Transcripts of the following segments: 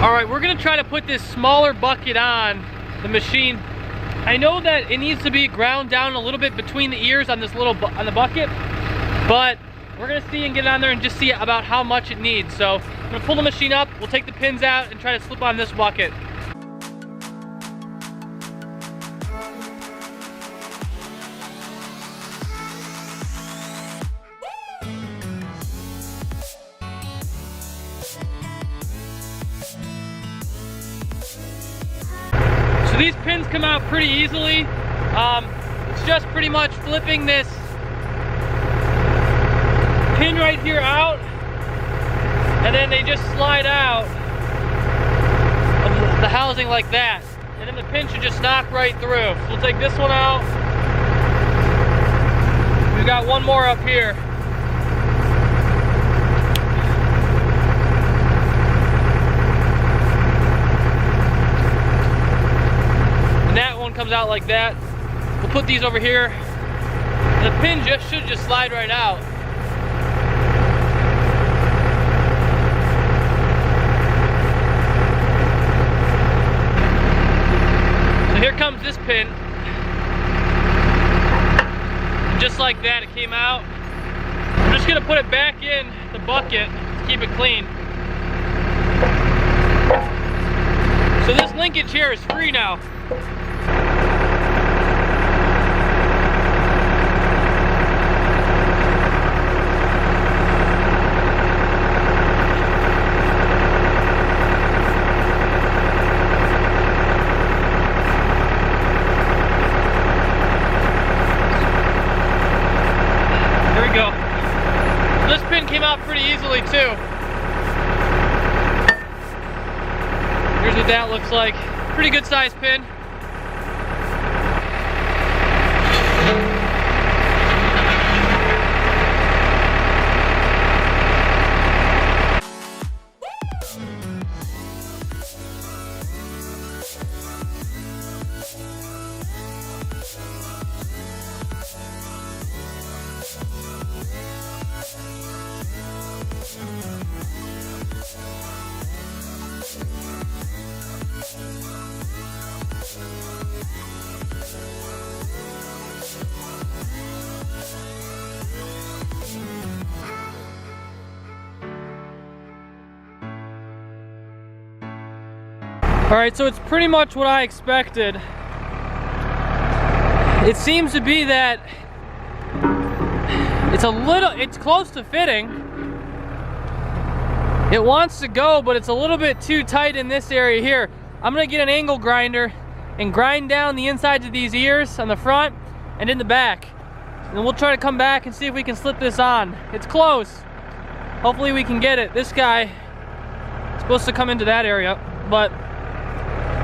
All right, we're gonna try to put this smaller bucket on the machine. I know that it needs to be ground down a little bit between the ears on this little on the bucket, but we're gonna see and get it on there and just see about how much it needs. So I'm gonna pull the machine up, we'll take the pins out and try to slip on this bucket. So these pins come out pretty easily. It's just pretty much flipping this pin right here out, and then they just slide out of the housing like that, and then the pin should just knock right through. So we'll take this one out. We've got one more up here. Comes out like that. We'll put these over here. The pin should just slide right out. So here comes this pin. Just like that, it came out. I'm just gonna put it back in the bucket to keep it clean. So this linkage here is free now. Came out pretty easily too. Here's what that looks like. Pretty good size pin. All right, so it's pretty much what I expected. It seems to be that it's close to fitting. It wants to go, but it's a little bit too tight in this area here. I'm gonna get an angle grinder and grind down the insides of these ears on the front and in the back. And we'll try to come back and see if we can slip this on. It's close. Hopefully we can get it. This guy is supposed to come into that area, but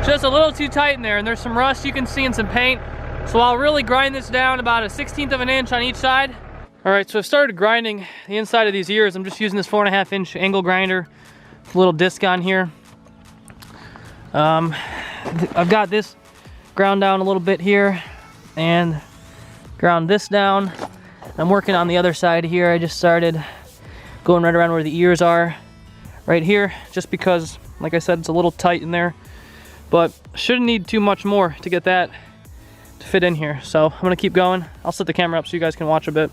just a little too tight in there, and there's some rust you can see and some paint. So I'll really grind this down about a 1/16 of an inch on each side. All right, so I've started grinding the inside of these ears. I'm just using this 4.5 inch angle grinder with a little disc on here. I've got this ground down a little bit here and ground this down. I'm working on the other side here. I just started going right around where the ears are right here, just because, like I said, it's a little tight in there. But shouldn't need too much more to get that to fit in here. So I'm gonna keep going. I'll set the camera up so you guys can watch a bit.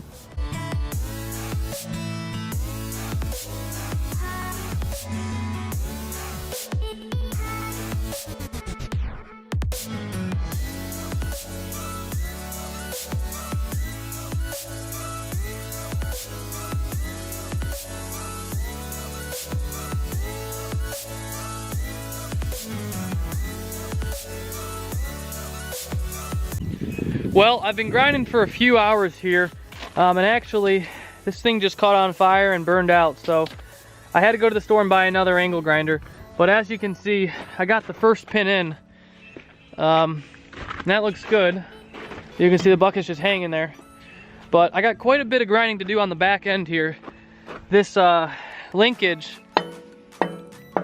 Well, I've been grinding for a few hours here, and actually this thing just caught on fire and burned out, so I had to go to the store and buy another angle grinder. But as you can see, I got the first pin in, and that looks good. You can see the bucket's just hanging there, but I got quite a bit of grinding to do on the back end here. This linkage,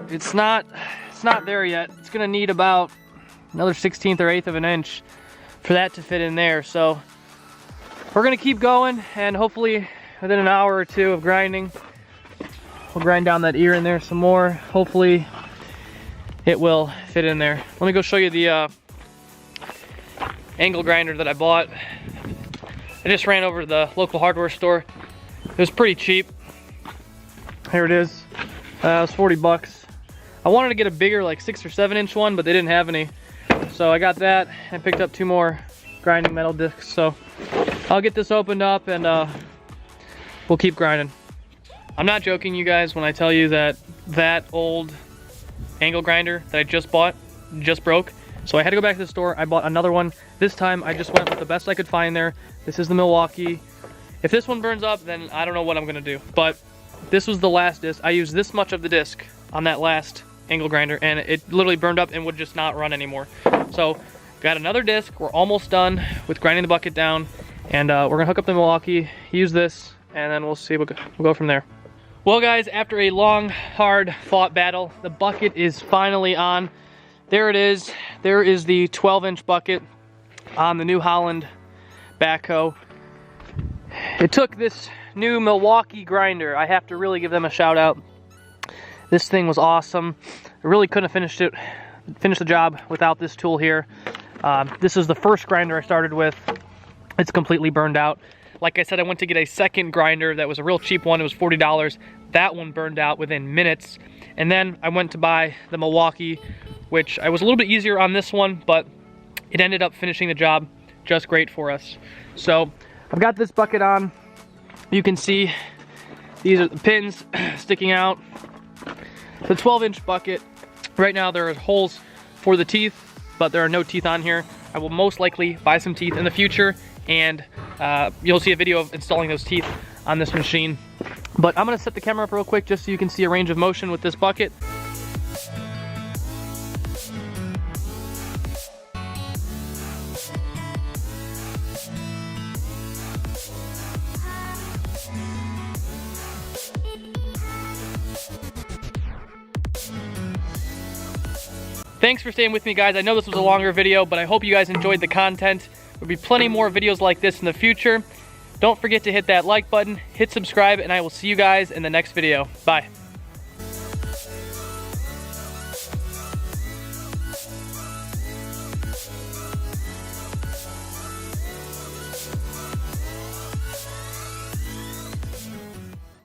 it's not there yet. It's gonna need about another 1/16 or 1/8 of an inch for that to fit in there. So we're gonna keep going, and hopefully within an hour or two of grinding, we'll grind down that ear in there some more. Hopefully it will fit in there. Let me go show you the angle grinder that I bought. I just ran over to the local hardware store. It was pretty cheap. Here it is. It was 40 bucks. I wanted to get a bigger, like 6 or 7 inch one, but they didn't have any. So I got that and picked up 2 more grinding metal discs. So I'll get this opened up and we'll keep grinding. I'm not joking, you guys, when I tell you that that old angle grinder that I just bought just broke. So I had to go back to the store. I bought another one. This time I just went with the best I could find there. This is the Milwaukee. If this one burns up, then I don't know what I'm gonna do. But this was the last disc. I used this much of the disc on that last angle grinder and it literally burned up and would just not run anymore. So got another disc. We're almost done with grinding the bucket down, and we're gonna hook up the Milwaukee, use this, and then we'll see. We'll go from there. Well, guys, after a long, hard fought battle, the bucket is finally on. There it is. There is the 12-inch bucket on the New Holland backhoe. It took this new Milwaukee grinder. I have to really give them a shout out. This thing was awesome. I really couldn't have finished the job without this tool here. This is the first grinder I started with. It's completely burned out. Like I said, I went to get a second grinder that was a real cheap one. It was $40. That one burned out within minutes. And then I went to buy the Milwaukee, which I was a little bit easier on this one, but it ended up finishing the job just great for us. So I've got this bucket on. You can see these are the pins sticking out. The 12-inch bucket. Right now there are holes for the teeth, but there are no teeth on here. I will most likely buy some teeth in the future, and you'll see a video of installing those teeth on this machine. But I'm gonna set the camera up real quick just so you can see a range of motion with this bucket. Thanks for staying with me, guys. I know this was a longer video, but I hope you guys enjoyed the content. There'll be plenty more videos like this in the future. Don't forget to hit that like button, hit subscribe, and I will see you guys in the next video. Bye.